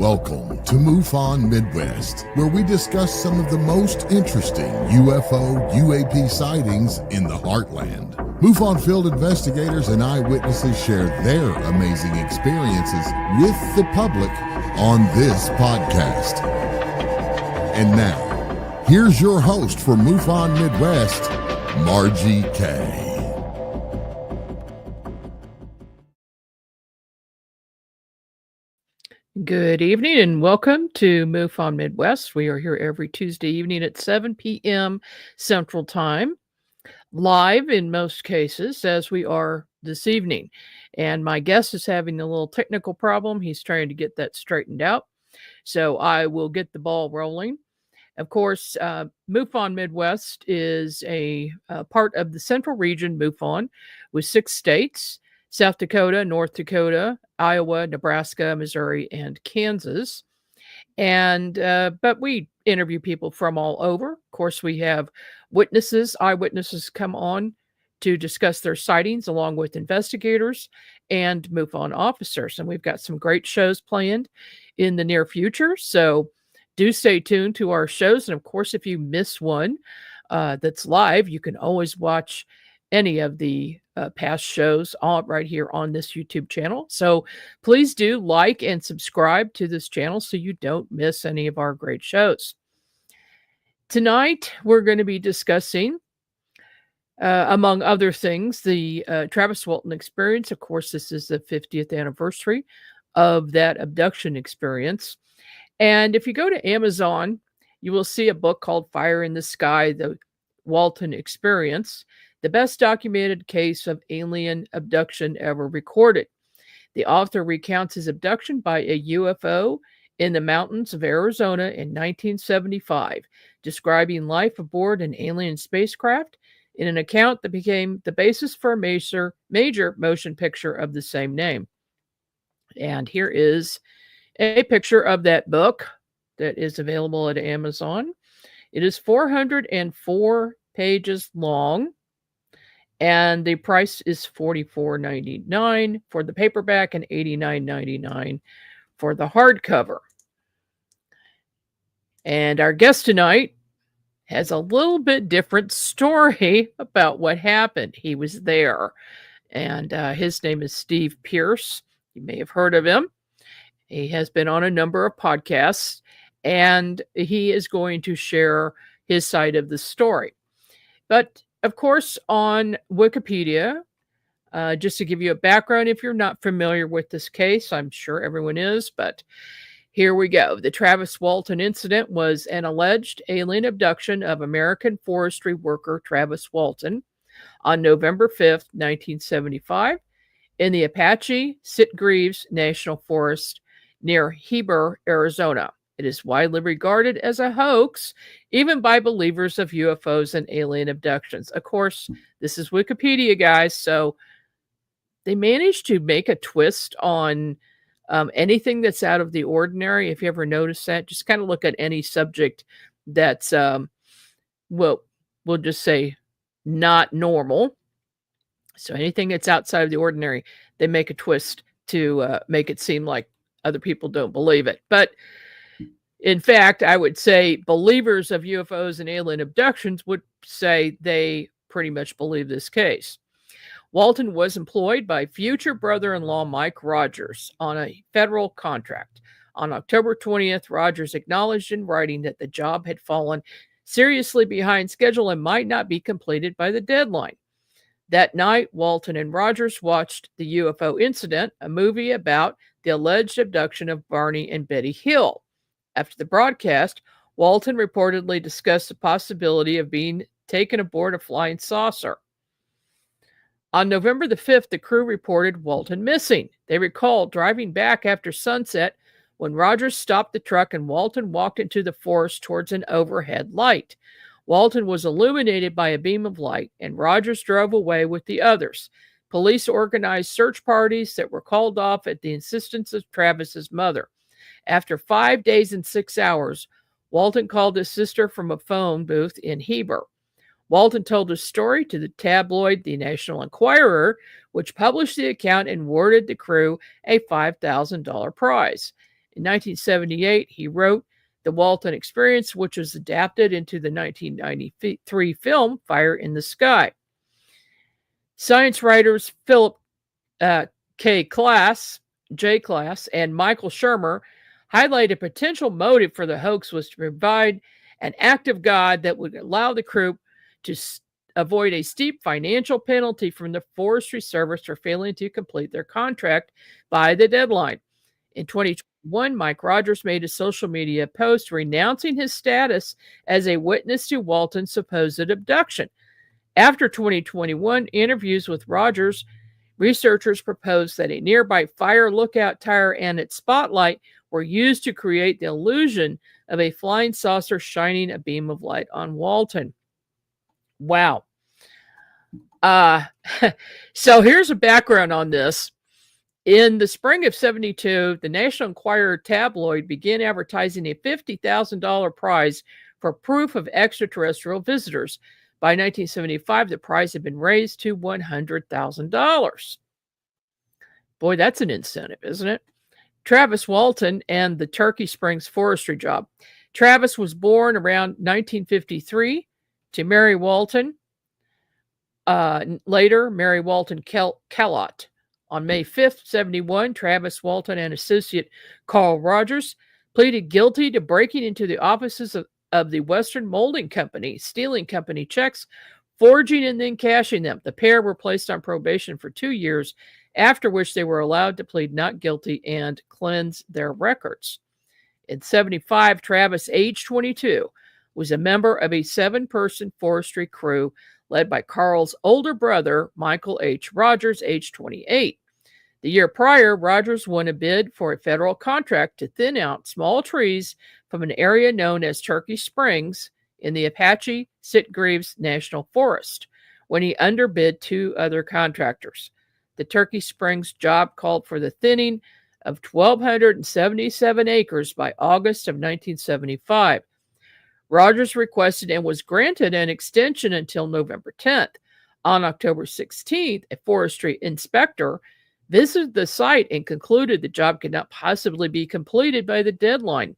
Welcome to MUFON Midwest, where we discuss some of the most interesting UFO, UAP sightings in the heartland. MUFON field investigators and eyewitnesses share their amazing experiences with the public on this podcast. And now, here's your host for MUFON Midwest, Margie K. Good evening and welcome to MUFON Midwest. We are here every Tuesday evening at 7 p.m. Central Time, live in most cases, as we are this evening. And my guest is having a little technical problem. He's trying to get that straightened out. So I will get the ball rolling. Of course, MUFON Midwest is a part of the Central Region MUFON with 6 states: South Dakota, North Dakota, Iowa, Nebraska, Missouri, and Kansas. And but we interview people from all over. Of course, we have eyewitnesses come on to discuss their sightings along with investigators and MUFON officers. And we've got some great shows planned in the near future. So do stay tuned to our shows. And of course, if you miss one that's live, you can always watch any of the past shows right here on this YouTube channel. So please do like and subscribe to this channel so you don't miss any of our great shows. Tonight, we're going to be discussing, among other things, the Travis Walton experience. Of course, this is the 50th anniversary of that abduction experience. And if you go to Amazon, you will see a book called Fire in the Sky, The Walton Experience, the best documented case of alien abduction ever recorded. The author recounts his abduction by a UFO in the mountains of Arizona in 1975, describing life aboard an alien spacecraft in an account that became the basis for a major motion picture of the same name. And here is a picture of that book that is available at Amazon. It is 404 pages long. And the price is $44.99 for the paperback and $89.99 for the hardcover. And our guest tonight has a little bit different story about what happened. He was there. And his name is Steve Pierce. You may have heard of him. He has been on a number of podcasts. And he is going to share his side of the story. But of course, on Wikipedia, just to give you a background, if you're not familiar with this case, I'm sure everyone is, but here we go. The Travis Walton incident was an alleged alien abduction of American forestry worker Travis Walton on November 5th, 1975, in the Apache Sitgreaves National Forest near Heber, Arizona. It is widely regarded as a hoax, even by believers of UFOs and alien abductions. Of course, this is Wikipedia, guys, so they managed to make a twist on anything that's out of the ordinary. If you ever notice that, just kind of look at any subject that's, we'll just say not normal. So anything that's outside of the ordinary, they make a twist to make it seem like other people don't believe it. But in fact, I would say believers of UFOs and alien abductions would say they pretty much believe this case. Walton was employed by future brother-in-law Mike Rogers on a federal contract. On October 20th, Rogers acknowledged in writing that the job had fallen seriously behind schedule and might not be completed by the deadline. That night, Walton and Rogers watched The UFO Incident, a movie about the alleged abduction of Barney and Betty Hill. After the broadcast, Walton reportedly discussed the possibility of being taken aboard a flying saucer. On November the 5th, the crew reported Walton missing. They recalled driving back after sunset when Rogers stopped the truck and Walton walked into the forest towards an overhead light. Walton was illuminated by a beam of light, and Rogers drove away with the others. Police organized search parties that were called off at the insistence of Travis's mother. After 5 days and 6 hours, Walton called his sister from a phone booth in Heber. Walton told his story to the tabloid The National Enquirer, which published the account and awarded the crew a $5,000 prize. In 1978, he wrote The Walton Experience, which was adapted into the 1993 film Fire in the Sky. Science writers Philip J. Klass, and Michael Shermer highlight a potential motive for the hoax was to provide an act of God that would allow the crew to avoid a steep financial penalty from the Forestry Service for failing to complete their contract by the deadline. In 2021, Mike Rogers made a social media post renouncing his status as a witness to Walton's supposed abduction. After 2021 interviews with Rogers, researchers proposed that a nearby fire lookout tower and its spotlight were used to create the illusion of a flying saucer shining a beam of light on Walton. Wow. So here's a background on this. In the spring of 72, the National Enquirer tabloid began advertising a $50,000 prize for proof of extraterrestrial visitors. By 1975, the prize had been raised to $100,000. Boy, that's an incentive, isn't it? Travis Walton and the Turkey Springs forestry job. Travis was born around 1953 to Mary Walton. Later, Mary Walton Kellott. On May 5th, 71, Travis Walton and associate Carl Rogers pleaded guilty to breaking into the offices of the Western Molding Company, stealing company checks, forging and then cashing them. The pair were placed on probation for 2 years, after which they were allowed to plead not guilty and cleanse their records. In 75, Travis, age 22, was a member of a 7-person forestry crew led by Carl's older brother, Michael H. Rogers, age 28. The year prior, Rogers won a bid for a federal contract to thin out small trees from an area known as Turkey Springs in the Apache Sitgreaves National Forest when he underbid 2 other contractors. The Turkey Springs job called for the thinning of 1,277 acres by August of 1975. Rogers requested and was granted an extension until November 10th. On October 16th, a forestry inspector visited the site and concluded the job could not possibly be completed by the deadline.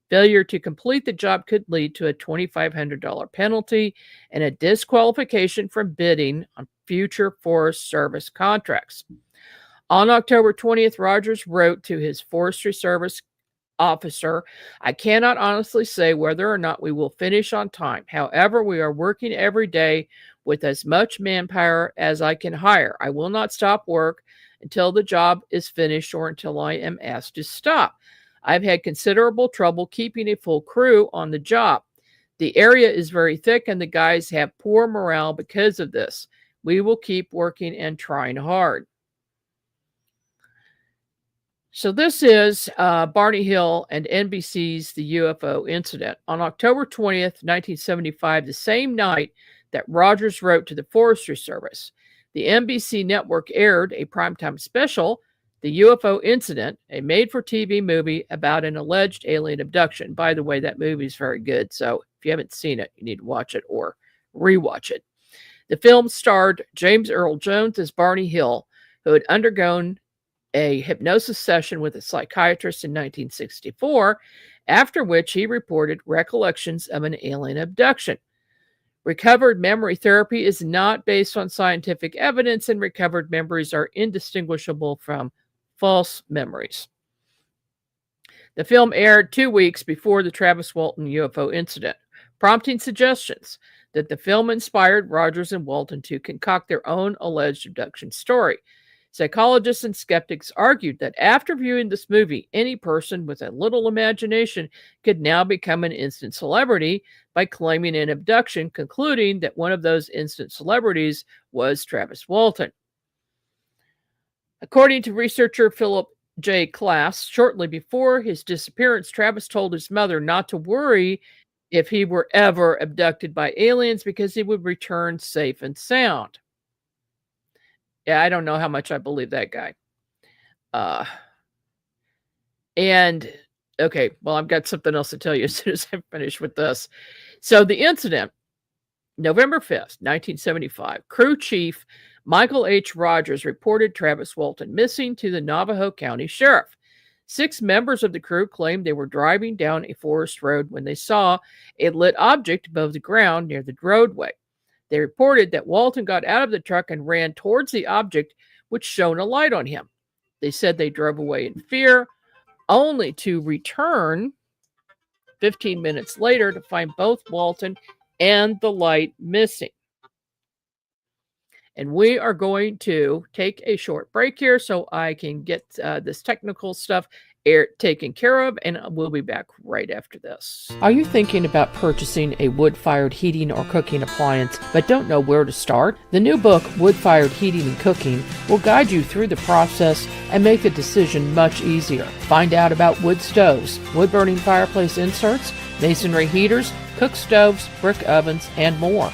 Failure to complete the job could lead to a $2,500 penalty and a disqualification from bidding on future Forest Service contracts. On October 20th, Rogers wrote to his Forestry Service officer, "I cannot honestly say whether or not we will finish on time. However, we are working every day with as much manpower as I can hire. I will not stop work until the job is finished or until I am asked to stop. I've had considerable trouble keeping a full crew on the job. The area is very thick and the guys have poor morale because of this. We will keep working and trying hard." So this is Barney Hill and NBC's The UFO Incident. On October 20th, 1975, the same night that Rogers wrote to the Forestry Service, the NBC network aired a primetime special, The UFO Incident, a made-for-TV movie about an alleged alien abduction. By the way, that movie is very good, so if you haven't seen it, you need to watch it or rewatch it. The film starred James Earl Jones as Barney Hill, who had undergone a hypnosis session with a psychiatrist in 1964, after which he reported recollections of an alien abduction. Recovered memory therapy is not based on scientific evidence, and recovered memories are indistinguishable from false memories. The film aired 2 weeks before the Travis Walton UFO incident, prompting suggestions that the film inspired Rogers and Walton to concoct their own alleged abduction story. Psychologists and skeptics argued that after viewing this movie, any person with a little imagination could now become an instant celebrity by claiming an abduction, concluding that one of those instant celebrities was Travis Walton. According to researcher Philip J. Klass, shortly before his disappearance, Travis told his mother not to worry if he were ever abducted by aliens because he would return safe and sound. Yeah, I don't know how much I believe that guy. Okay, well, I've got something else to tell you as soon as I'm finished with this. So the incident, November 5th, 1975, crew chief Michael H. Rogers reported Travis Walton missing to the Navajo County Sheriff. 6 members of the crew claimed they were driving down a forest road when they saw a lit object above the ground near the roadway. They reported that Walton got out of the truck and ran towards the object, which shone a light on him. They said they drove away in fear, only to return 15 minutes later to find both Walton and the light missing. And we are going to take a short break here so I can get this technical stuff taken care of, and we'll be back right after this. Are you thinking about purchasing a wood-fired heating or cooking appliance but don't know where to start? The new book, Wood-Fired Heating and Cooking, will guide you through the process and make the decision much easier. Find out about wood stoves, wood-burning fireplace inserts, masonry heaters, cook stoves, brick ovens, and more.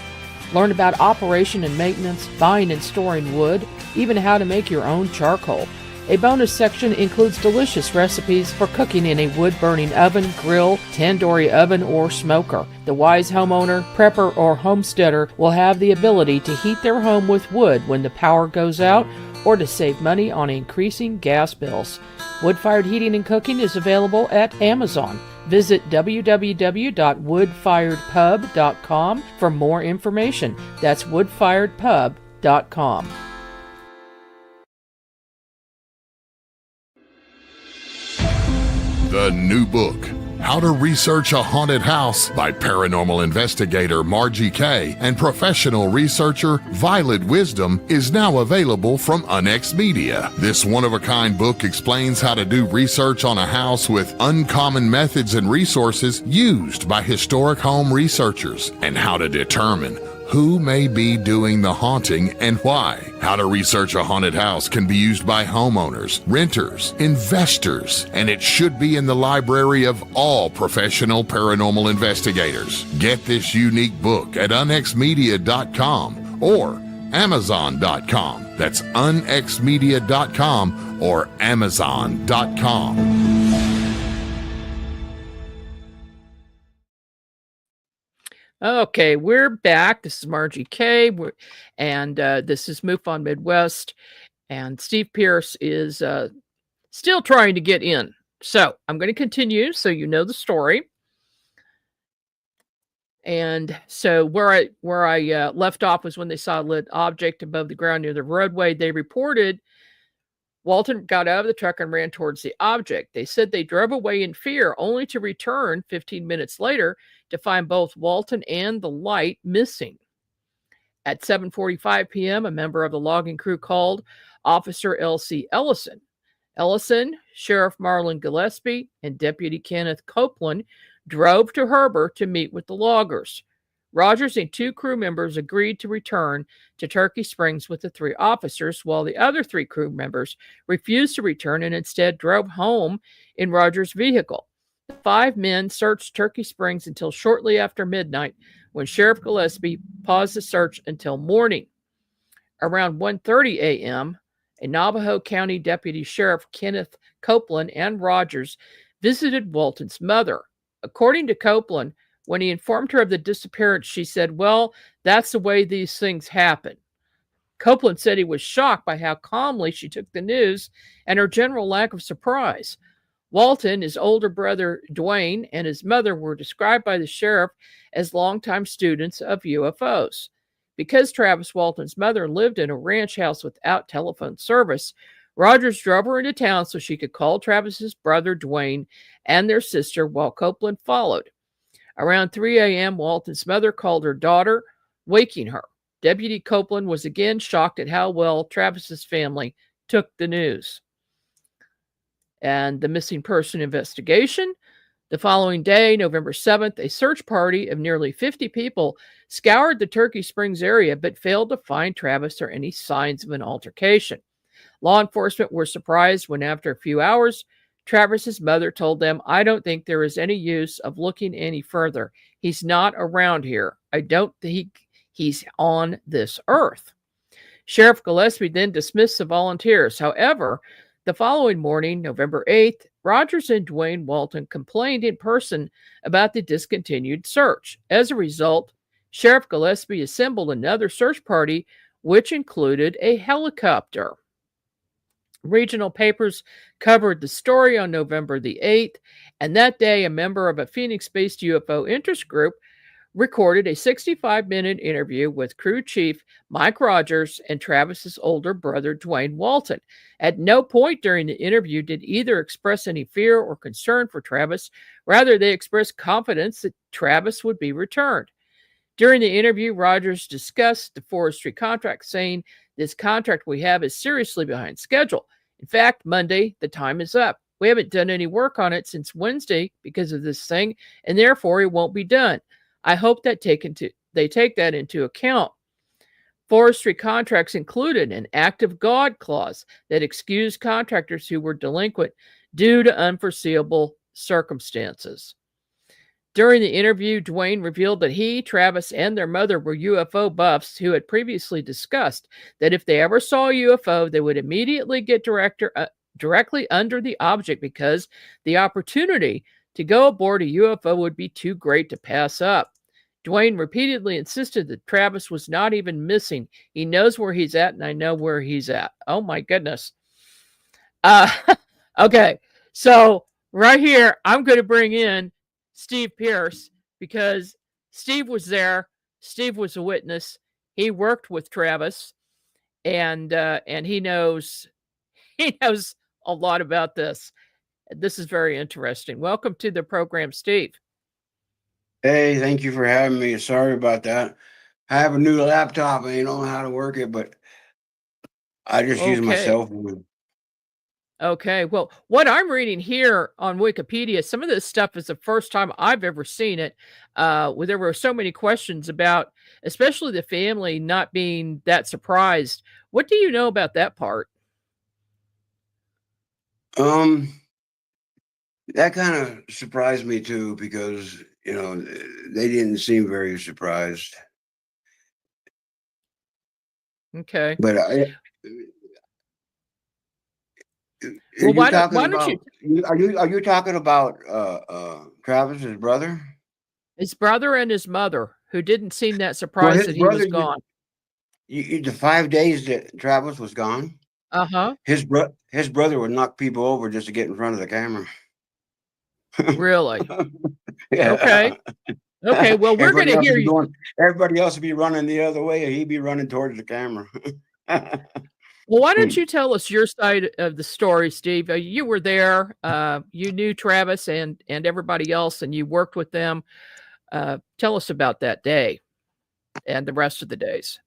Learn about operation and maintenance, buying and storing wood, even how to make your own charcoal. A bonus section includes delicious recipes for cooking in a wood-burning oven, grill, tandoori oven, or smoker. The wise homeowner, prepper, or homesteader will have the ability to heat their home with wood when the power goes out or to save money on increasing gas bills. Wood-fired heating and cooking is available at Amazon. Visit www.woodfiredpub.com for more information. That's woodfiredpub.com. The new book, How to Research a Haunted House by paranormal investigator Margie K. and professional researcher Violet Wisdom, is now available from Unex Media. This one-of-a-kind book explains how to do research on a house with uncommon methods and resources used by historic home researchers, and how to determine who may be doing the haunting and why. How to Research a Haunted House can be used by homeowners, renters, investors, and it should be in the library of all professional paranormal investigators. Get this unique book at unexmedia.com or amazon.com. That's unexmedia.com or amazon.com. Okay, we're back. This is Margie K. And this is MUFON Midwest. And Steve Pierce is still trying to get in. So I'm going to continue so you know the story. And so where I left off was when they saw a lit object above the ground near the roadway. They reported Walton got out of the truck and ran towards the object. They said they drove away in fear, only to return 15 minutes later to find both Walton and the light missing. At 7:45 p.m., a member of the logging crew called Officer L.C. Ellison. Ellison, Sheriff Marlon Gillespie, and Deputy Kenneth Copeland drove to Herbert to meet with the loggers. Rogers and 2 crew members agreed to return to Turkey Springs with the 3 officers, while the other 3 crew members refused to return and instead drove home in Rogers' vehicle. The 5 men searched Turkey Springs until shortly after midnight, when Sheriff Gillespie paused the search until morning. Around 1:30 a.m., a Navajo County Deputy Sheriff Kenneth Copeland and Rogers visited Walton's mother. According to Copeland, when he informed her of the disappearance, she said, "Well, that's the way these things happen." Copeland said he was shocked by how calmly she took the news and her general lack of surprise. Walton, his older brother Dwayne, and his mother were described by the sheriff as longtime students of UFOs. Because Travis Walton's mother lived in a ranch house without telephone service, Rogers drove her into town so she could call Travis's brother Dwayne and their sister while Copeland followed. Around 3 a.m., Walton's mother called her daughter, waking her. Deputy Copeland was again shocked at how well Travis's family took the news. And the missing person investigation. The following day, November 7th, a search party of nearly 50 people scoured the Turkey Springs area but failed to find Travis or any signs of an altercation. Law enforcement were surprised when, after a few hours, Travis's mother told them, "I don't think there is any use of looking any further. He's not around here. I don't think he's on this earth." Sheriff Gillespie then dismissed the volunteers. However, the following morning, November 8th, Rogers and Dwayne Walton complained in person about the discontinued search. As a result, Sheriff Gillespie assembled another search party, which included a helicopter. Regional papers covered the story on November the 8th, and that day, a member of a Phoenix based UFO interest group recorded a 65-minute interview with crew chief Mike Rogers and Travis's older brother, Dwayne Walton. At no point during the interview did either express any fear or concern for Travis. Rather, they expressed confidence that Travis would be returned. During the interview, Rogers discussed the forestry contract, saying, "This contract we have is seriously behind schedule. In fact, Monday, the time is up. We haven't done any work on it since Wednesday because of this thing, and therefore it won't be done. I hope that they take that into account." Forestry contracts included an act of God clause that excused contractors who were delinquent due to unforeseeable circumstances. During the interview, Dwayne revealed that he, Travis, and their mother were UFO buffs who had previously discussed that if they ever saw a UFO, they would immediately get directly under the object because the opportunity to go aboard a UFO would be too great to pass up. Dwayne repeatedly insisted that Travis was not even missing. He knows where he's at, and I know where he's at. Oh my goodness. Uh, okay, so right here, I'm going to bring in Steve Pierce because Steve was there. Steve was a witness. He worked with Travis, and he knows a lot about this. This is very interesting. Welcome to the program, Steve. Hey, thank you for having me. Sorry about that. I have a new laptop and I don't know how to work it, but I just use my cell phone. Okay, well, what I'm reading here on Wikipedia, some of this stuff is the first time I've ever seen it. There were so many questions about, especially the family not being that surprised. What do you know about that part? That kind of surprised me too, because they didn't seem very surprised. Okay, but well, why don't you? Are you talking about Travis's brother? His brother and his mother, who didn't seem that surprised that he was gone. The 5 days that Travis was gone. His brother would knock people over just to get in front of the camera. Really? Yeah. Okay. Well, we're going to hear you. Everybody else would be running the other way, and he'd be running towards the camera. Well, why don't you tell us your side of the story, Steve? You were there. You knew Travis and everybody else, and you worked with them. Tell us about that day and the rest of the days.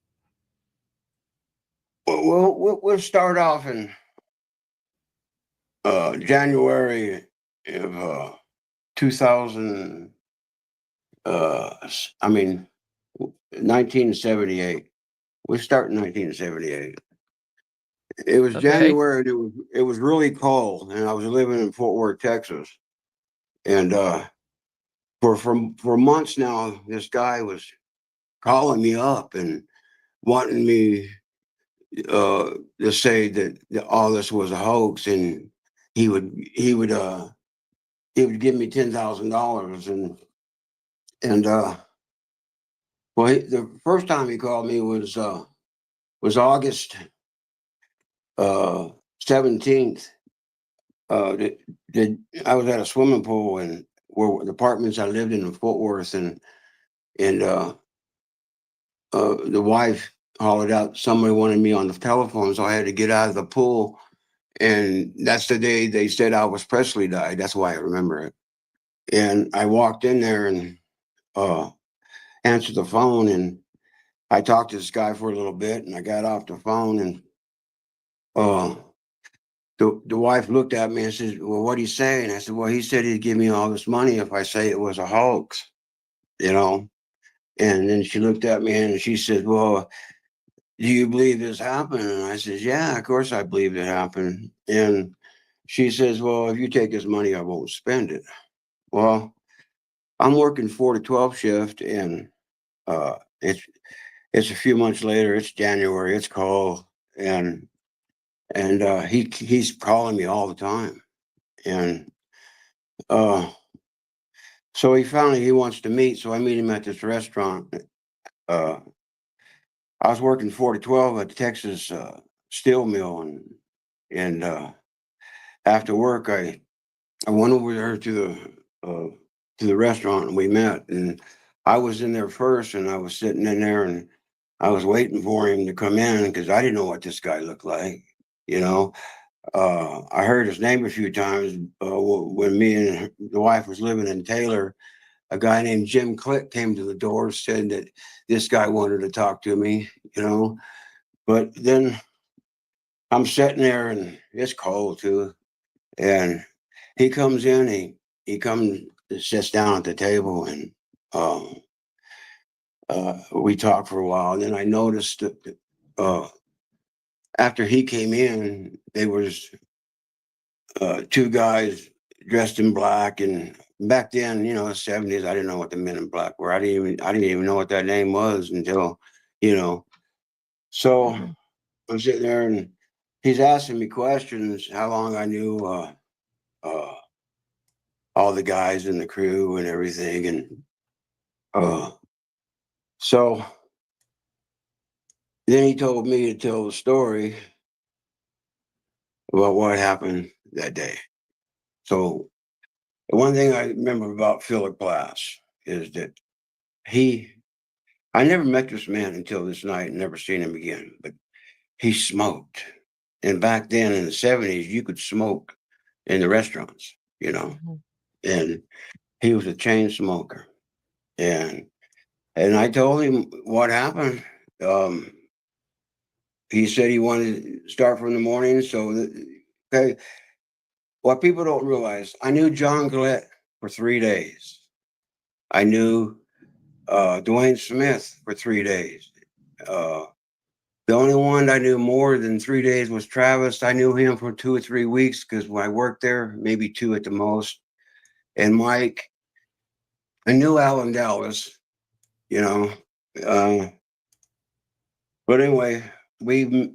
Well, we'll start off in January of 2000. 1978. We start in 1978. It was January. And it was really cold, and I was living in Fort Worth, Texas. And for months now, this guy was calling me up and wanting me to say that all this was a hoax, and he would give me $10,000. And well, the first time he called me was August 17th. I was at a swimming pool and where the apartments I lived in Fort Worth, and the wife hollered out somebody wanted me on the telephone, so I had to get out of the pool. And that's the day they said Elvis Presley died. That's why I remember it. And I walked in there and answered the phone, and I talked to this guy for a little bit, and I got off the phone, and the wife looked at me and said, "Well, what'd he say?" And I said, "Well, he said he'd give me all this money if I say it was a hoax, And then she looked at me and she said, "Well, do you believe this happened?" And I said, "Yeah, of course I believe it happened." And she says, "Well, if you take his money, I won't spend it." Well, I'm working 4 to 12 shift, and it's a few months later. It's January. It's cold, and he's calling me all the time, and so he wants to meet. So I meet him at this restaurant. I was working 4 to 12 at the Texas steel mill, And after work, I went over there to the restaurant and we met. And I was in there first, and I was sitting in there, and I was waiting for him to come in because I didn't know what this guy looked like. You know, I heard his name a few times when me and the wife was living in Taylor. A guy named Jim Click came to the door, said that this guy wanted to talk to me, you know. But then I'm sitting there and it's cold too. And he comes in, he comes, sits down at the table, and um, we talked for a while. And then I noticed that after he came in, there was two guys dressed in black. And back then, you know, the 70s, I didn't know what the men in black were. I didn't even know what that name was until, you know. So Mhm. I'm sitting there and he's asking me questions, how long I knew uh, all the guys in the crew and everything. And uh, so then he told me to tell the story about what happened that day. So the one thing I remember about Philip Glass is that I never met this man until this night and never seen him again, but he smoked. And back then in the 70s, you could smoke in the restaurants, you know, Mhm. and he was a chain smoker. And I told him what happened. Um, he said he wanted to start from the morning. Okay, what people don't realize, I knew John Gillette for 3 days. I knew Dwayne Smith for 3 days. Uh, the only one I knew more than 3 days was Travis. I knew him for 2 or 3 weeks because when I worked there, maybe two at the most. And Mike, I knew Alan Dallas, you know. Uh, but anyway, the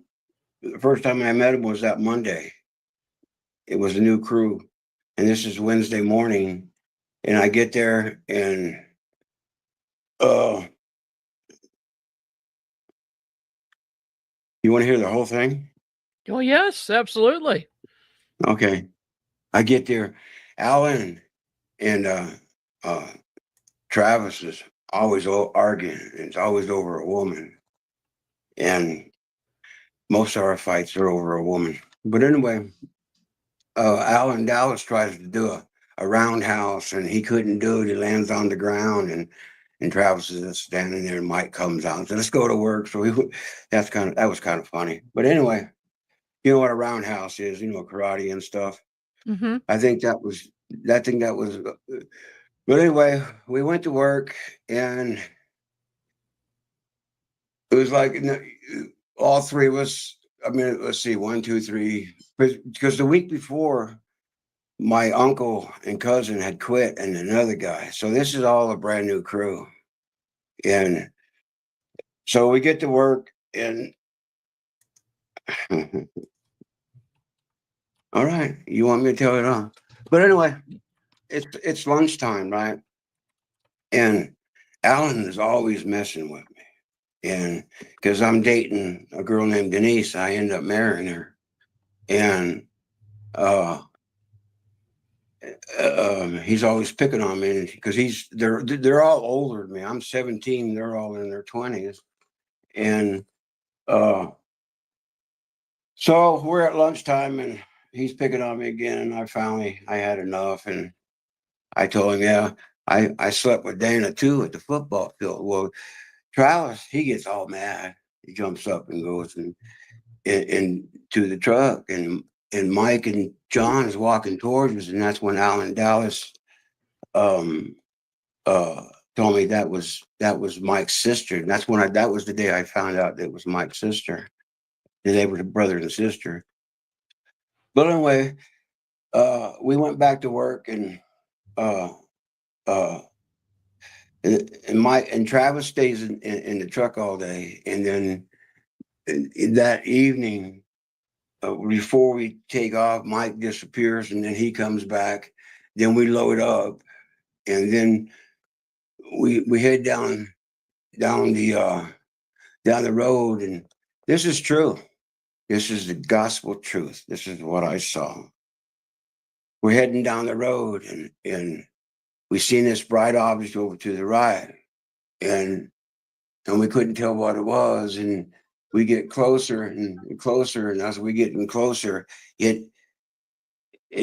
first time I met him was that Monday. It was a new crew, and this is Wednesday morning. And I get there, and uh, you want to hear the whole thing? Oh, yes, absolutely. Okay. I get there. Alan and uh, Travis is always arguing. It's always over a woman. And most of our fights are over a woman. But anyway, Alan Dallas tries to do a roundhouse, and he couldn't do it. He lands on the ground, and Travis is just standing there, and Mike comes out and says, let's go to work. So that was kind of funny. But anyway, you know what a roundhouse is, you know, karate and stuff. Hmm. I think that was, I think that was, but anyway, we went to work, and it was like all three of us. I mean, let's see, one, two, three, because the week before, my uncle and cousin had quit, and another guy. So this is all a brand new crew. And so we get to work, and all right, you want me to tell it all? But anyway, it's lunchtime, right? And Alan is always messing with me. And because I'm dating a girl named Denise, I end up marrying her. And he's always picking on me because they're all older than me. I'm 17, they're all in their 20s. And uh, so we're at lunchtime, and he's picking on me again. And I had enough, and I told him, yeah, I slept with Dana too at the football field. Well, Travis, he gets all mad. He jumps up and goes and to the truck, and Mike and John is walking towards us, and that's when Alan Dallas um uh told me that was Mike's sister. And that was the day I found out that it was Mike's sister. That they were the brother and sister. But anyway, we went back to work, uh uh and Mike and Travis stays in the truck all day. And then that evening, before we take off, Mike disappears, and then he comes back. Then we load up, and then we head down the down the road. And this is true. This is the gospel truth. This is what I saw. We're heading down the road, and we seen this bright object over to the right, and we couldn't tell what it was. And we get closer and closer, and as we getting closer, it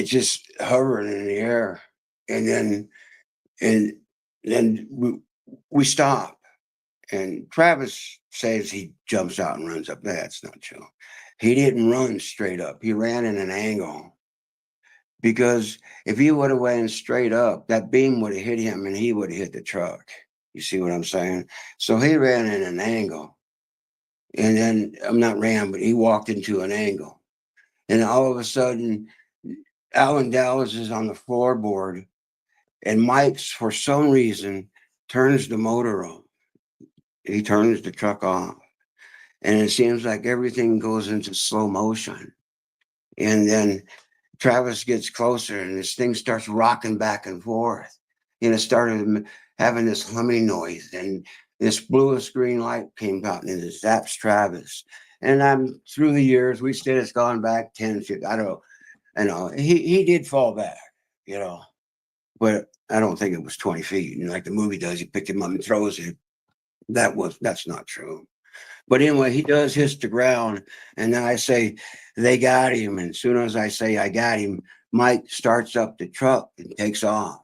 just hovering in the air, and then we stop. And Travis says he jumps out and runs up. That's not true. He didn't run straight up. He ran in an angle. Because if he would have went straight up, that beam would have hit him and he would have hit the truck. You see what I'm saying? So he ran in an angle. And then, I'm not ran, but he walked into an angle. And all of a sudden, Alan Dallas is on the floorboard. And Mike's, for some reason, turns the motor on. He turns the truck off. And it seems like everything goes into slow motion. And then Travis gets closer and this thing starts rocking back and forth. And it started having this humming noise. And this bluish green light came out and it zaps Travis. And I'm through the years, we said it's gone back 10, 15, I don't know. He did fall back, you know. But I don't think it was 20 feet. And like the movie does, he picked him up and throws it. That's not true. But anyway, he does hit the ground, and then I say, they got him. And as soon as I say I got him, Mike starts up the truck and takes off.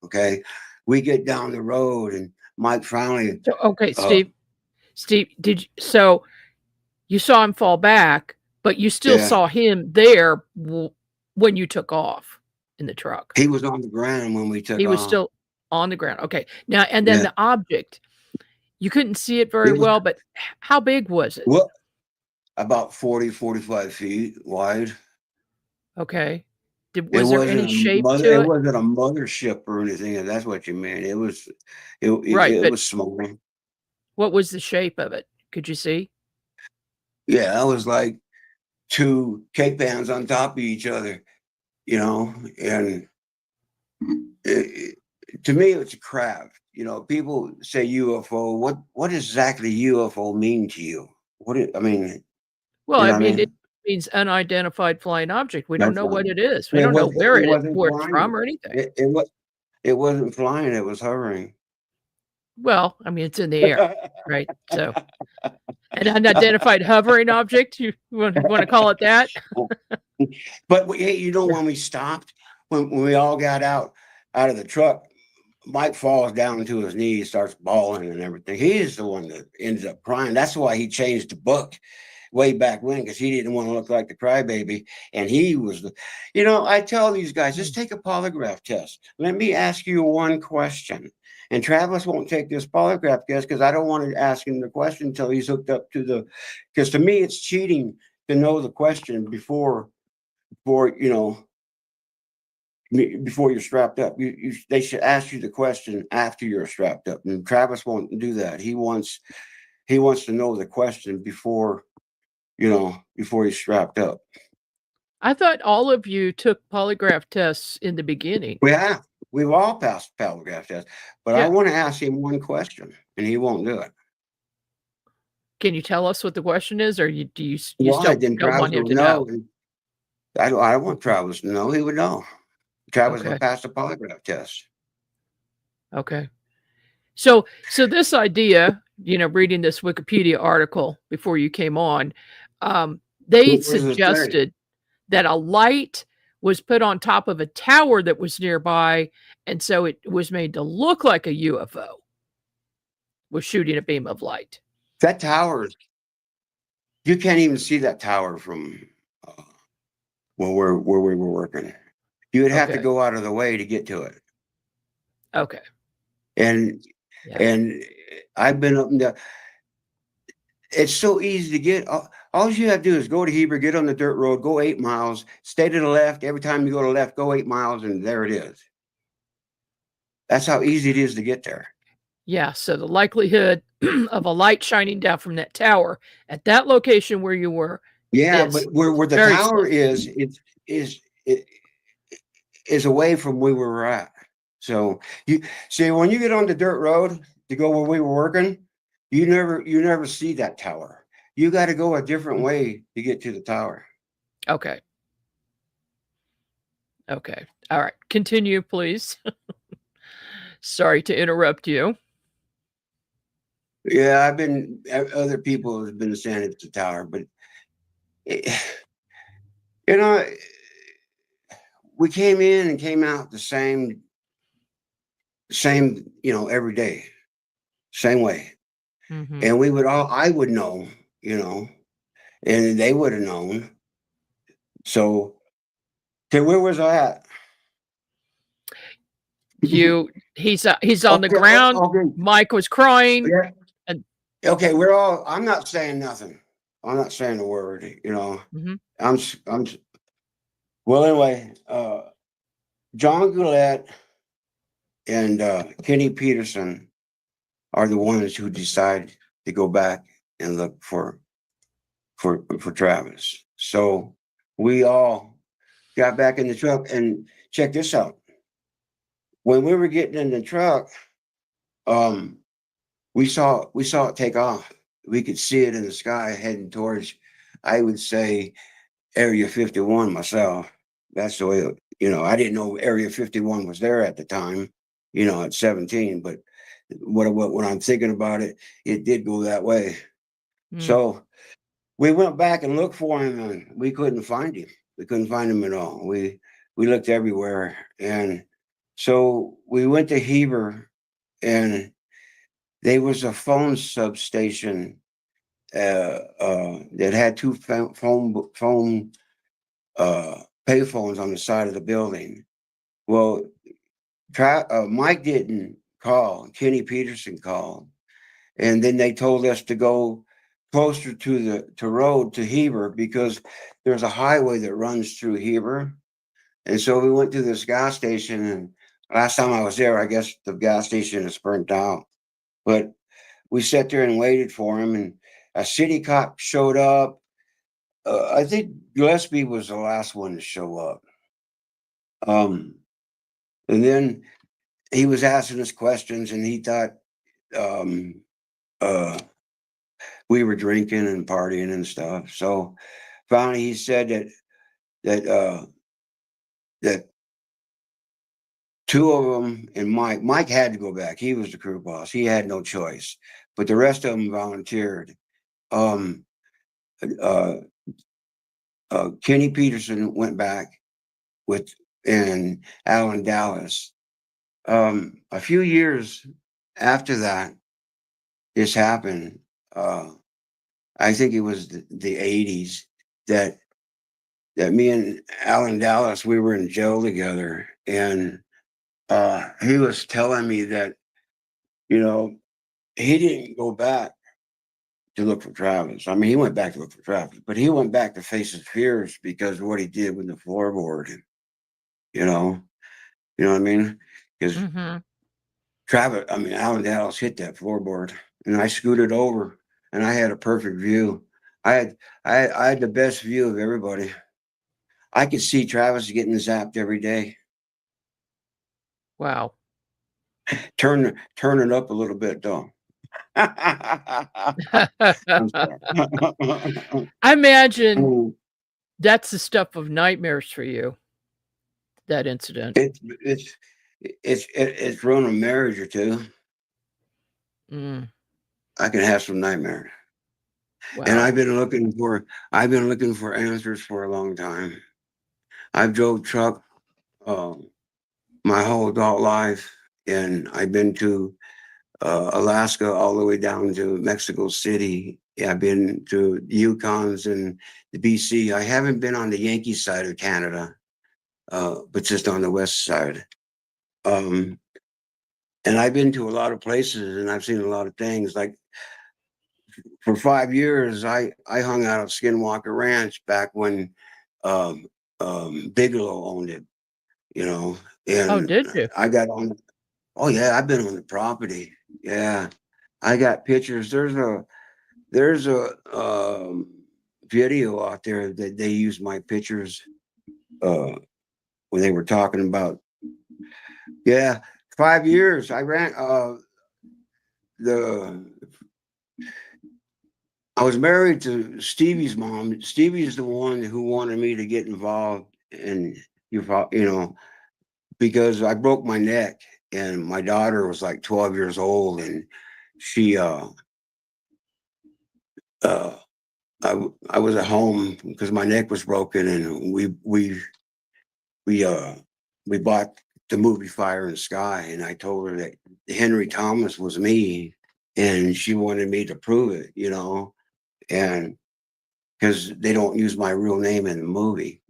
Okay. We get down the road, and Mike finally. So, okay, Steve, so you saw him fall back, but you still saw him there when you took off in the truck. He was on the ground when we took off. He was still on the ground. Okay. Now, and then the object, you couldn't see it very well, but how big was it? Well, about 40, 45 feet wide. Okay. Was there any shape to it? It wasn't a mothership or anything, if that's what you mean. It was was small. What was the shape of it? Could you see? Yeah, it was like two cake pans on top of each other, you know, and to me, it's a craft. You know, people say UFO. What exactly UFO mean to you? Well, I mean, it means unidentified flying object. We don't know what it is. We don't know where it's from or anything. It wasn't flying. It was hovering. Well, I mean, it's in the air, right? So, an unidentified hovering object. You want to call it that? But you know, when we stopped, when we all got out of the truck, Mike falls down to his knees, starts bawling and everything. He's the one that ends up crying. That's why he changed the book way back when, because he didn't want to look like the crybaby. And he was you know, I tell these guys, just take a polygraph test. Let me ask you one question. And Travis won't take this polygraph test because I don't want to ask him the question until he's hooked up to because to me, it's cheating to know the question before you know, before you're strapped up. They should ask you the question after you're strapped up, and Travis won't do that. He wants to know the question before he's strapped up. I thought all of you took polygraph tests in the beginning. We've all passed polygraph tests, but I want to ask him one question, and he won't do it. Can you tell us what the question is, or do you still don't want him to know? I don't want Travis to know. He would know. Travis would pass the polygraph test. Okay. So this idea, you know, reading this Wikipedia article before you came on, they suggested that a light was put on top of a tower that was nearby, and so it was made to look like a UFO was shooting a beam of light. That tower, you can't even see that tower from where we were working. You would have to go out of the way to get to it. Okay. And I've been up and down. It's so easy to get. All you have to do is go to Heber, get on the dirt road, go 8 miles, stay to the left. Every time you go to the left, go 8 miles, and there it is. That's how easy it is to get there. Yeah. So the likelihood of a light shining down from that tower at that location where you were. Yeah, but where the tower is away from where we were at. So you see, when you get on the dirt road to go where we were working, you never see that tower. you got to go a different way to get to the tower. Okay. Okay. All right. Continue, please. Sorry to interrupt you. Yeah, other people have been saying it's the tower, but you know, we came in and came out the same, every day, same way. Mm-hmm. And I would know, and they would have known. So, okay, where was I at? He's on the ground. Okay. Mike was crying. Yeah. And Okay, I'm not saying nothing. I'm not saying a word, mm-hmm. Well, anyway, John Goulet and Kenny Peterson are the ones who decide to go back and look for Travis. So we all got back in the truck, and check this out. When we were getting in the truck, we saw it take off. We could see it in the sky heading towards, I would say, Area 51 myself. That's the way, I didn't know Area 51 was there at the time, at 17, but when I'm thinking about it, it did go that way. So we went back and looked for him, and we couldn't find him. We couldn't find him at all. We looked everywhere. And so we went to Heber, and there was a phone substation that had two phone payphones on the side of the building. Well, Mike didn't call. Kenny Peterson called, and then they told us to go closer to road to Heber because there's a highway that runs through Heber. And so we went to this gas station, and last time I was there, I guess the gas station is burnt out. But we sat there and waited for him, and a city cop showed up. I think Gillespie was the last one to show up. And then he was asking us questions, and he thought we were drinking and partying and stuff. So finally, he said that two of them and Mike had to go back. He was the crew boss. He had no choice, but the rest of them volunteered. Kenny Peterson went back and Alan Dallas. A few years after that, this happened. I think it was the 80s that me and Alan Dallas, we were in jail together, and he was telling me that, he didn't go back to look for Travis. I mean, he went back to look for Travis, but he went back to face his fears because of what he did with the floorboard. You know what I mean? Because Alan Dallas hit that floorboard, and I scooted over, and I had a perfect view. I had the best view of everybody. I could see Travis getting zapped every day. Wow. Turn it up a little bit, though. I imagine that's the stuff of nightmares for you. That incident. It's run a marriage or two. I can have some nightmares. Wow. And I've been looking for answers for a long time. I've drove truck my whole adult life, and I've been to Alaska all the way down to Mexico City. I've been to the Yukons and the BC. I haven't been on the Yankee side of Canada, but just on the west side. And I've been to a lot of places, and I've seen a lot of things. Like for 5 years, I hung out at Skinwalker Ranch back when Bigelow owned it, And did you? I got on. Oh yeah, I've been on the property. Yeah, I got pictures. There's a video out there that they used my pictures when they were talking about. Yeah, 5 years. I ran I was married to Stevie's mom. Stevie's the one who wanted me to get involved in because I broke my neck and my daughter was like 12 years old and she uh I was at home because my neck was broken and we bought the movie Fire in the Sky and I told her that Henry Thomas was me and she wanted me to prove it, and because they don't use my real name in the movie.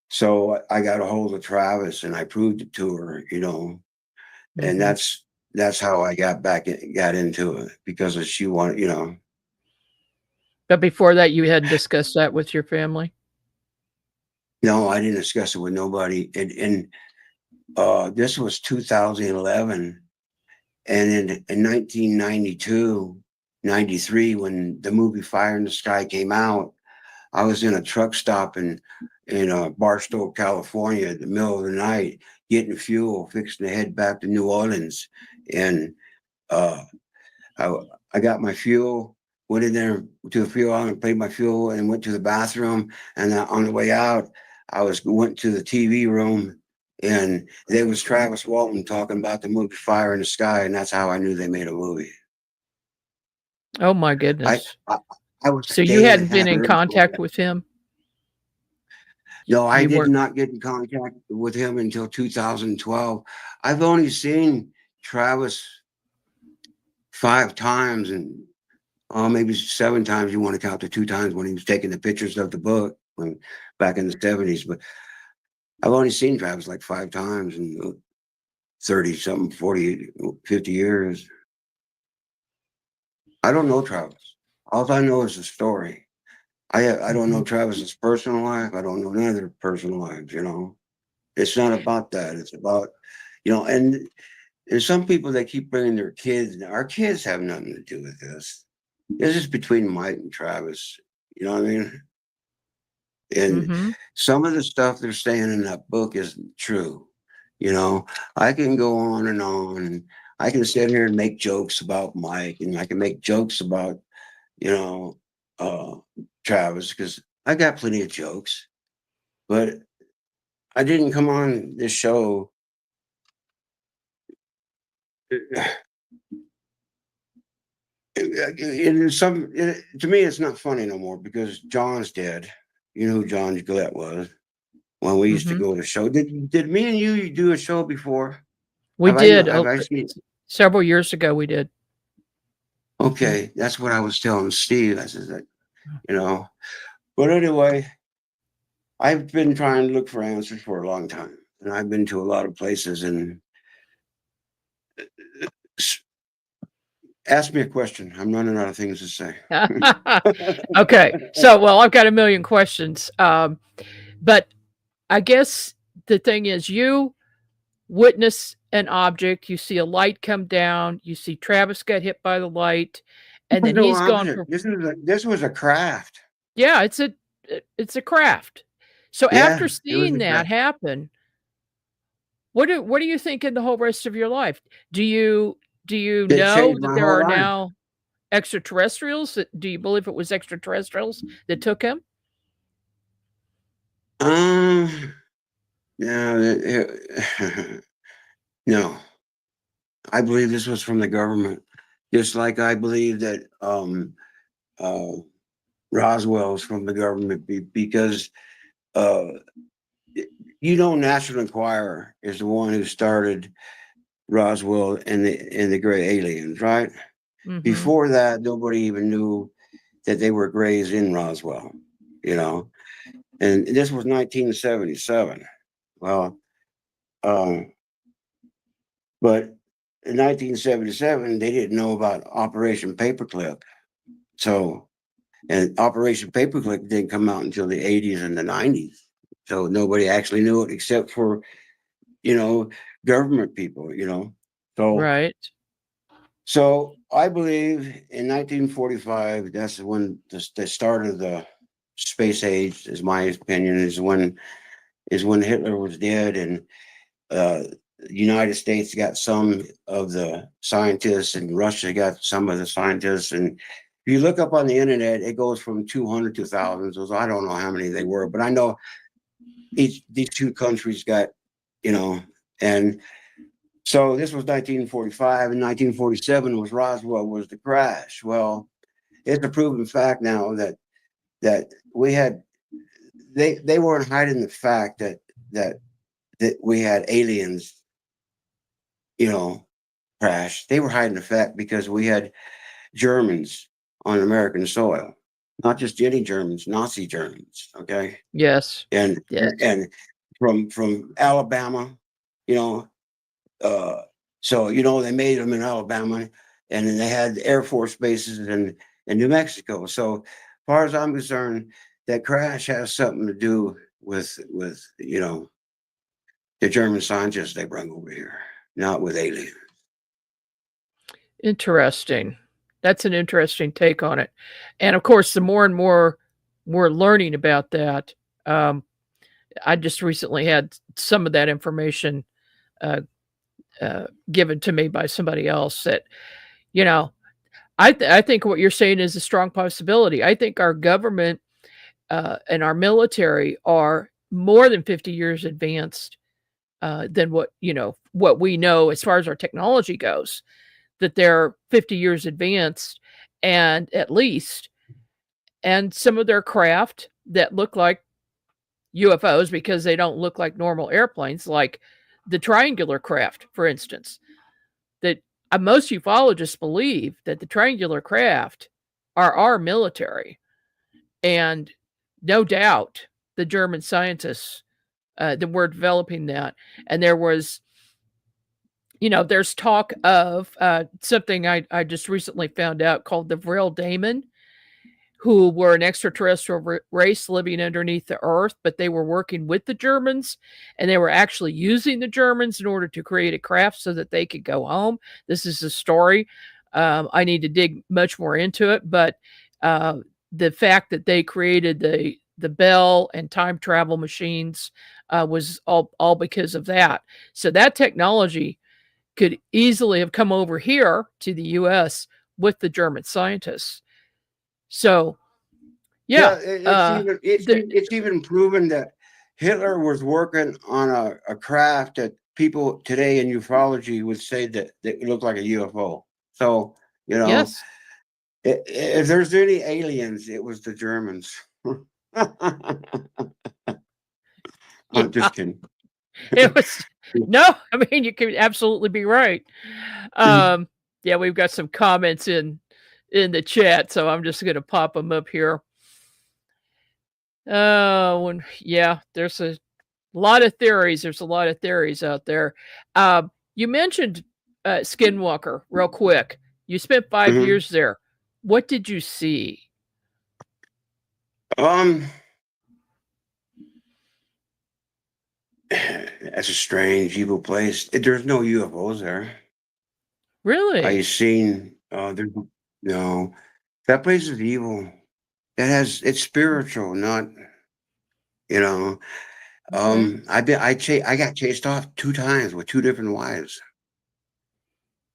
So I got a hold of Travis and I proved it to her, and Mhm. that's how I got into it because she wanted. But before that, you hadn't discussed that with your family? No, I didn't discuss it with nobody. And this was 2011. And in 1992, 93, when the movie Fire in the Sky came out, I was in a truck stop in Barstow, California, in the middle of the night, getting fuel, fixing to head back to New Orleans. And uh, I got my fuel, went in there to the fuel and paid my fuel, and went to the bathroom. And on the way out, went to the TV room, and there was Travis Walton talking about the movie Fire in the Sky, and that's how I knew they made a movie. Oh my I goodness. I, I was So you staying hadn't at been in Happy Earth. contact with him? No, I You did weren't. not get in contact with him until 2012. I've only seen Travis 5 times, and maybe 7 times. You want to count the 2 times when he was taking the pictures of the book back in the 70s. But I've only seen Travis like 5 times in 30 something, 40, 50 years. I don't know Travis. All I know is the story. I don't know Mhm. Travis's personal life. I don't know none of their personal lives, It's not about that. It's about, and there's some people that keep bringing their kids. Our kids have nothing to do with this. This is between Mike and Travis. You know what I mean? And Mhm. some of the stuff they're saying in that book isn't true. I can go on and on, and I can sit here and make jokes about Mike, and I can make jokes about, you know, uh, Travis, because I got plenty of jokes, but I didn't come on this show. To me, it's not funny no more because John's dead. You know who John Gillette was when we used to Mhm. go to show. Did me and you do a show before? We did, Have I seen? several years ago we did. Mhm. Okay, that's what I was telling Steve. I said that, you know. But anyway, I've been trying to look for answers for a long time, and I've been to a lot of places. And s- ask me a question. I'm running out of things to say. Okay. So, well, I've got a million questions. But I guess the thing is you witness an object, you see a light come down, you see Travis get hit by the light, and There's then no he's gone object. for This was a craft. yeah, it's a craft. So Yeah, after it was seeing a that craft. happen, what do you think in the whole rest of your life? Do you It know changed that my there whole are life. now extraterrestrials? Do you believe it was extraterrestrials that took him? Um, no, no. I believe this was from the government, just like I believe that uh, Roswell is from the government because uh, National Enquirer is the one who started Roswell and the gray aliens, right? Mhm. Before that, nobody even knew that they were grays in Roswell, you know. And this was 1977. Well, um, but in 1977, they didn't know about Operation Paperclip. So, and Operation Paperclip didn't come out until the 80s and the 90s. So nobody actually knew it except for, you know, government people, So, Right. so I believe in 1945, that's when the start of the space age, is my opinion, is when Hitler was dead and uh, the United States got some of the scientists and Russia got some of the scientists, and you look up on the internet, it goes from 200 to thousands. So I don't know how many they were, but I know these two countries got, you know, and so this was 1945, and 1947 was Roswell was the crash. Well, it's a proven fact now that we had they weren't hiding the fact that we had aliens, you know, crash. They were hiding the fact because we had Germans on American soil, not just any Germans, Nazi Germans. Okay, Yes. and Yes. and from Alabama, you know, so you know they made them in Alabama, and then they had Air Force bases in New Mexico. So, as far as I'm concerned, that crash has something to do with you know the German scientists they brought over here, not with aliens. Interesting. That's an interesting take on it. And of course, the more and more we're learning about that, I just recently had some of that information given to me by somebody else that, you know, I think what you're saying is a strong possibility. I think our government and our military are more than 50 years advanced than what, you know, what we know as far as our technology goes, that they're 50 years advanced and at least, and some of their craft that look like UFOs because they don't look like normal airplanes, like the triangular craft, for instance, that most ufologists believe that the triangular craft are our military. And no doubt the German scientists that were developing that. And there was, you know, there's talk of something I just recently found out called the Vril Daemon, who were an extraterrestrial race living underneath the earth, but they were working with the Germans, and they were actually using the Germans in order to create a craft so that they could go home. This is a story. I need to dig much more into it, but the fact that they created the Bell and time travel machines was all because of that. So that technology could easily have come over here to the U.S. with the German scientists. So, yeah, it's even proven that Hitler was working on a craft that people today in ufology would say that it looked like a UFO. So, you know, yes, if there's any aliens, it was the Germans. I'm yeah, just kidding. it was no. I mean, you could absolutely be right. Yeah, we've got some comments in the chat, so I'm just going to pop them up here. Yeah, there's a lot of theories. There's a lot of theories out there. You mentioned Skinwalker real quick. You spent 5 years there. What did you see? That's a strange, evil place. There's no UFOs there. Really? I seen there's no, that place is evil. It's spiritual, not, you know. Okay. I got chased off 2 times with 2 different wives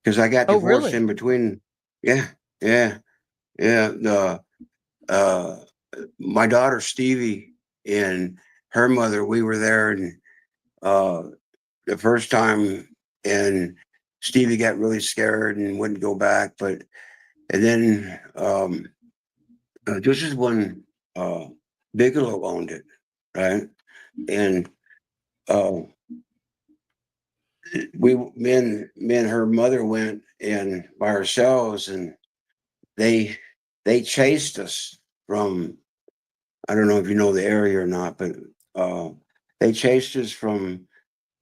because I got Oh, divorced really? in between. Yeah, yeah, yeah. My daughter Stevie and her mother, we were there, and the first time, and Stevie got really scared and wouldn't go back, and then this is when Bigelow owned it, right? And me and her mother went in by ourselves, and they chased us from, I don't know if you know the area or not, but they chased us from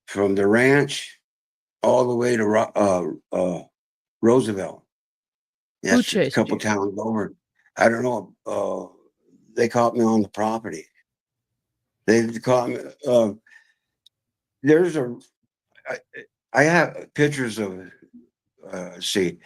the ranch all the way to Roosevelt. Who That's just a chased couple you? towns over. I don't know. They caught me on the property. They caught me. There's a. I have pictures of. See,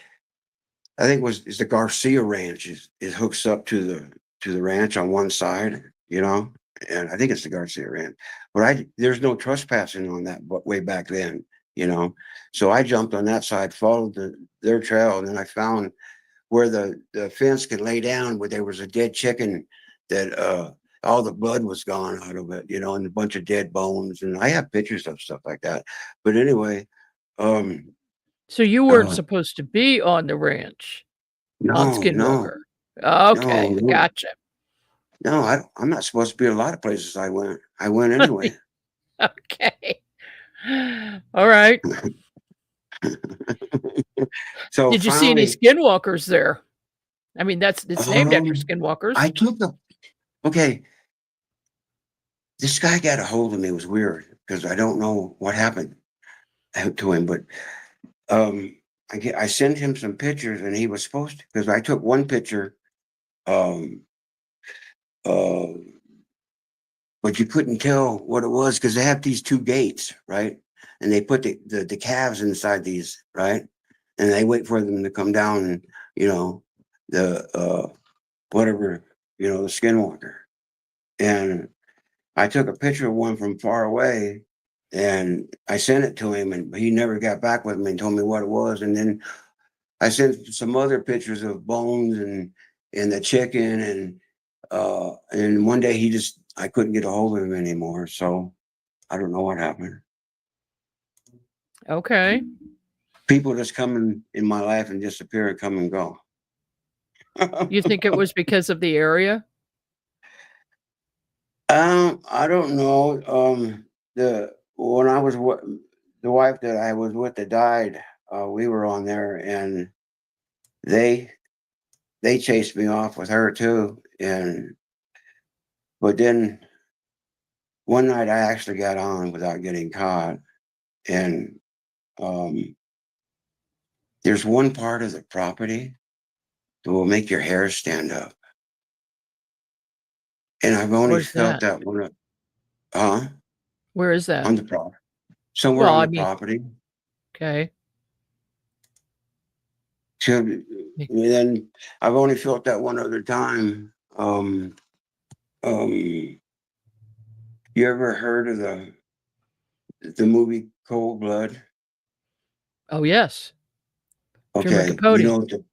I think it's the Garcia Ranch. It hooks up to the ranch on one side, you know, and I think it's the Garcia Ranch. But there's no trespassing on that way back then, you know. So I jumped on that side, followed their trail, and then I found where the fence could lay down, where there was a dead chicken that all the blood was gone out of it, and a bunch of dead bones. And I have pictures of stuff like that. But anyway, So you weren't uh, supposed to be on the ranch on no, no, Skinwalker. no, Okay, no, gotcha. no. I'm not supposed to be in a lot of places. I went. I went anyway. Okay. All right. So Did you see any finally, skinwalkers there? I mean, it's named after skinwalkers. I took the okay. This guy got a hold of me. It was weird because I don't know what happened to him, but I sent him some pictures, and he was supposed to, because I took one picture, um, uh, but you couldn't tell what it was because they have these two gates, right? And they put the calves inside these, right? And they wait for them to come down, and the whatever, the skinwalker. And I took a picture of one from far away, and I sent it to him, and he never got back with me and told me what it was. And then I sent some other pictures of bones and the chicken, and one day I couldn't get a hold of him anymore. So I don't know what happened. Okay. People just come in my life and disappear and come and go. You think it was because of the area? I don't know. When I was the wife that I was with that died, we were on there, and they chased me off with her too. But then one night I actually got on without getting caught, and there's one part of the property that will make your hair stand up, and I've only Where's felt that? that one. Where is that? On the property, somewhere Well, on I the mean, property. okay. So, and then I've only felt that one other time. You ever heard of the movie Cold Blood? Oh, yes. Truman Okay, Capote.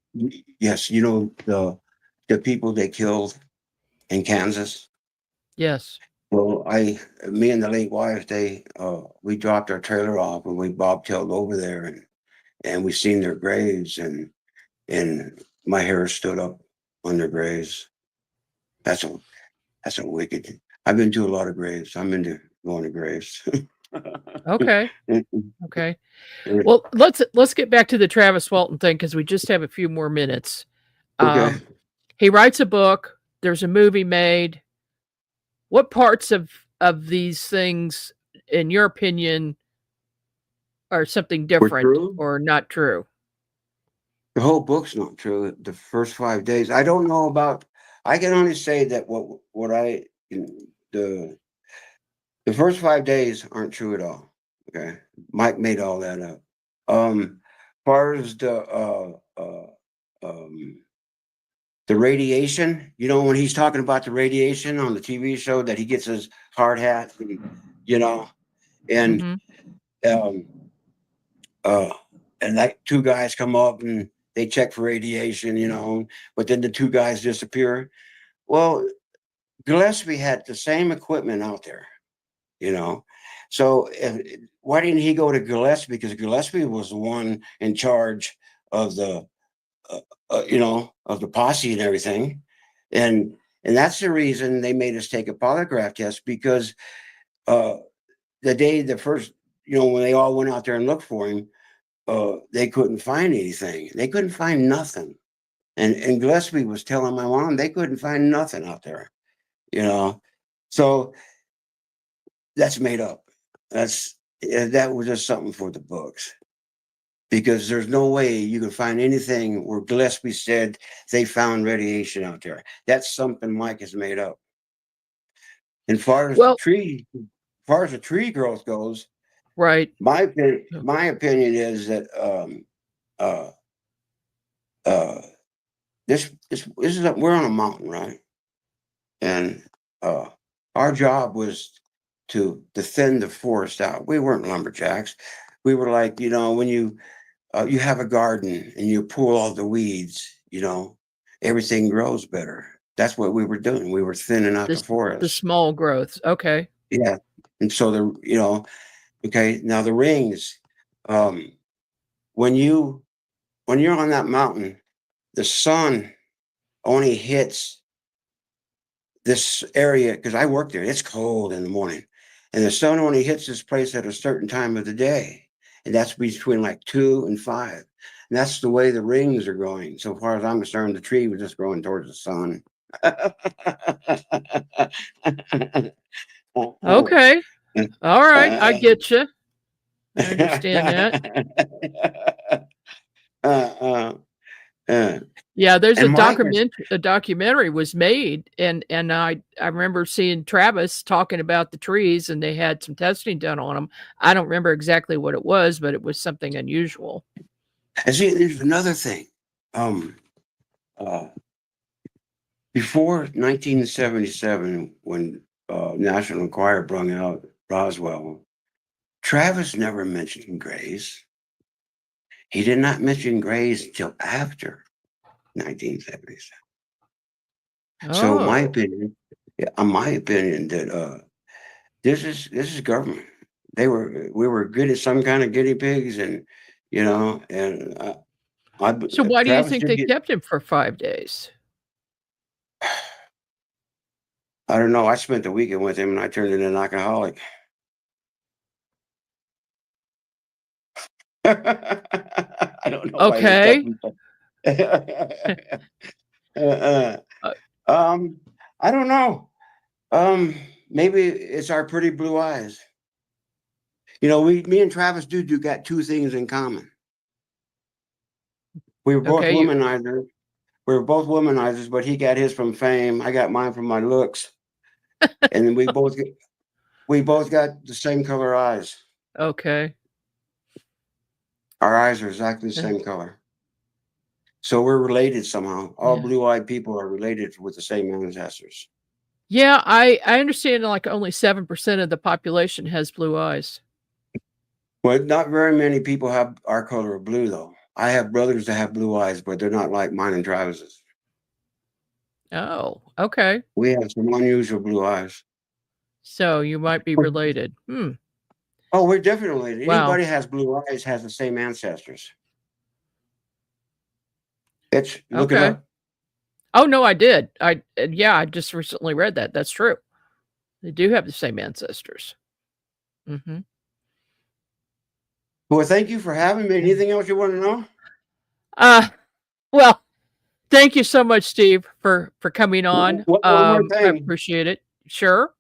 yes, the people they killed in Kansas. Yes. Well, me and the late wife, we dropped our trailer off, and we bobtailed over there, and we seen their graves, and my hair stood up on their graves. That's a wicked. I've been to a lot of graves. I'm into going to graves. Okay. Okay. Well, let's get back to the Travis Walton thing because we just have a few more minutes. Okay. He writes a book. There's a movie made. What parts of these things, in your opinion, are something We're different true. or not true? The whole book's not true. The first 5 days, I don't know about. I can only say that the the first 5 days aren't true at all. Okay, Mike made all that up. Far as the radiation, when he's talking about the radiation on the TV show, that he gets his hard hat, and Mm-hmm. um, and that two guys come up and they check for radiation, but then the two guys disappear. Well, Gillespie had the same equipment out there. So why didn't he go to Gillespie? Because Gillespie was the one in charge of the, of the posse and everything. And that's the reason they made us take a polygraph test, because the first, when they all went out there and looked for him, they couldn't find anything. They couldn't find nothing. And Gillespie was telling my mom they couldn't find nothing out there. So that's made up. That was just something for the books, because there's no way you can find anything where Gillespie said they found radiation out there. That's something Mike has made up. And Well, far as the tree growth goes, right. my opinion is that this is we're on a mountain, right? And our job was to thin the forest out. We weren't lumberjacks. We were like, when you have a garden and you pull all the weeds, everything grows better. That's what we were doing. We were thinning out the The forest. small growths. Okay. Yeah. And so okay, now the rings, when you're on that mountain, the sun only hits this area, because I work there. It's cold in the morning, and the sun only hits this place at a certain time of the day, and that's between like 2 and 5. And that's the way the rings are going. So far as I'm concerned, the tree was just growing towards the sun. Okay. All right. I get you. I understand that. Yeah, there's a documentary was made, and I remember seeing Travis talking about the trees, and they had some testing done on them. I don't remember exactly what it was, but it was something unusual. And see, there's another thing. Before 1977, when National Enquirer brung out Roswell, Travis never mentioned Grays. He did not mention Grays until after 1977. So in my opinion, that this is government. We were good at some kind of guinea pigs, and so why do you Travis think they kept him for 5 days? I don't know. I spent the weekend with him, and I turned into an alcoholic. I don't know. Okay. I don't know. Maybe it's our pretty blue eyes. Me and Travis do got two things in common. We were both womanizers. We were both womanizers, but he got his from fame. I got mine from my looks, and then we both got the same color eyes. Okay. Our eyes are exactly the same color. So we're related somehow. All blue-eyed people are related with the same ancestors. Yeah, I understand like only 7% of the population has blue eyes. Well, not very many people have our color of blue, though. I have brothers that have blue eyes, but they're not like mine and Travis's. Oh, okay. We have some unusual blue eyes. So you might be related. Oh, we're definitely related. Wow. Anybody has blue eyes has the same ancestors. Look it up. Oh no, I did. I just recently read that. That's true. They do have the same ancestors. Mm-hmm. Well, thank you for having me. Anything else you want to know? Well, thank you so much, Steve, for coming on. One more thing. I appreciate it. Sure.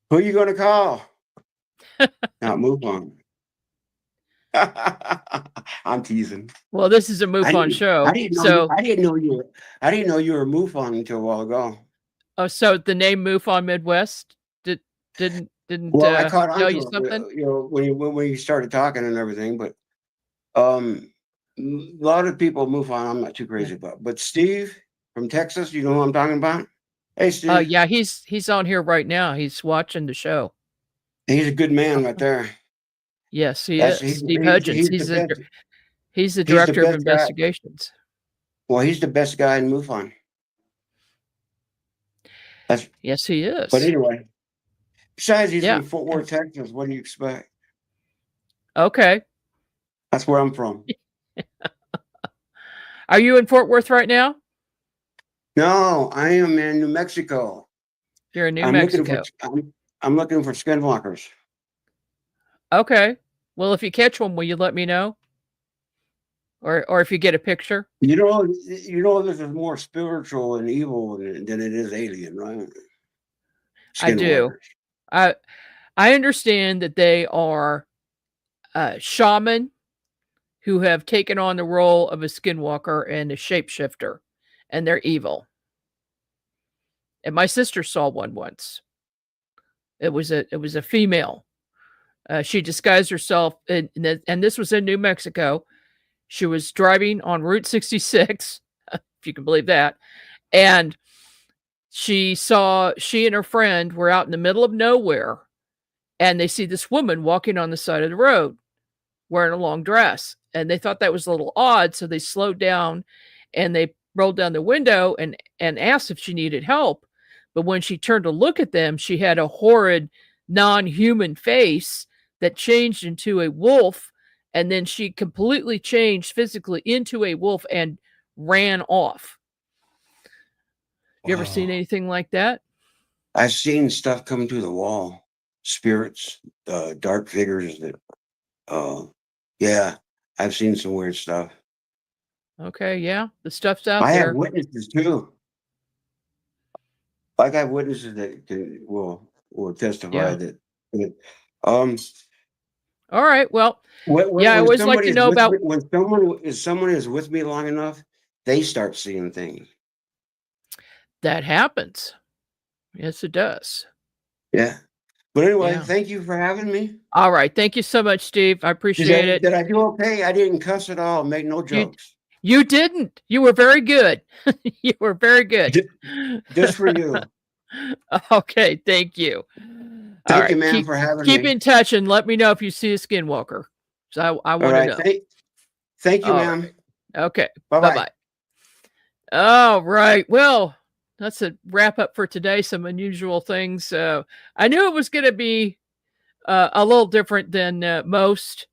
Who are you going to call? Not MUFON. I'm teasing. Well, this is a MUFON show. I didn't know you were a MUFON until a while ago. Oh, so the name MUFON Midwest didn't well, I caught on tell to you it, something? When you started talking and everything, but a lot of people MUFON I'm not too crazy about. But Steve from Texas, you know who I'm talking about? Hey, Steve. Yeah, he's on here right now. He's watching the show. He's a good man right there. Yes, he is. Steve Hudgens. He's the director of investigations. Well, he's the best guy in MUFON. Yes, he is. But anyway, besides he's in Fort Worth, Texas, what do you expect? Okay. That's where I'm from. Are you in Fort Worth right now? No, I am in New Mexico. You're in New Mexico. I'm looking for skinwalkers. Okay. Well, if you catch one, will you let me know? Or if you get a picture? You know, this is more spiritual and evil than it is alien, right? I do. I understand that they are shaman who have taken on the role of a skinwalker and a shapeshifter, and they're evil. And my sister saw one once. It was a female. She disguised herself, and this was in New Mexico. She was driving on Route 66, if you can believe that, and she and her friend were out in the middle of nowhere, and they see this woman walking on the side of the road wearing a long dress, and they thought that was a little odd, so they slowed down and they rolled down the window and asked if she needed help. But when she turned to look at them, she had a horrid non-human face that changed into a wolf, and then she completely changed physically into a wolf and ran off. You ever seen anything like that? I've seen stuff come through the wall, spirits, dark figures that, yeah, I've seen some weird stuff. Okay, yeah, the stuff's out I there. have witnesses too. I got witnesses that will testify that. All right, well, When I always like somebody to is know with about me, when someone is with me long enough, they start seeing things. that happens. Yes, it does. Yeah. But anyway, Yeah. thank you for having me. All right, thank you so much, Steve. I appreciate it. Did I do okay? I didn't cuss at all, make no jokes. You didn't. You were very good. You were very good. Just for you. Okay, thank you. Thank you, ma'am, for having me. Keep in touch and let me know if you see a skinwalker. So I want to know. Thank you, ma'am. Okay. Bye-bye. Bye-bye. All right. Well, that's a wrap up for today. Some unusual things. I knew it was going to be a little different than most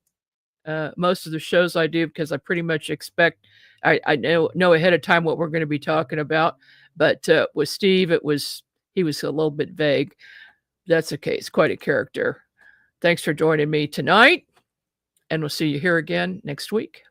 of the shows I do, because I pretty much expect I know ahead of time what we're going to be talking about. But with Steve, he was a little bit vague. That's okay. He's quite a character. Thanks for joining me tonight, and we'll see you here again next week.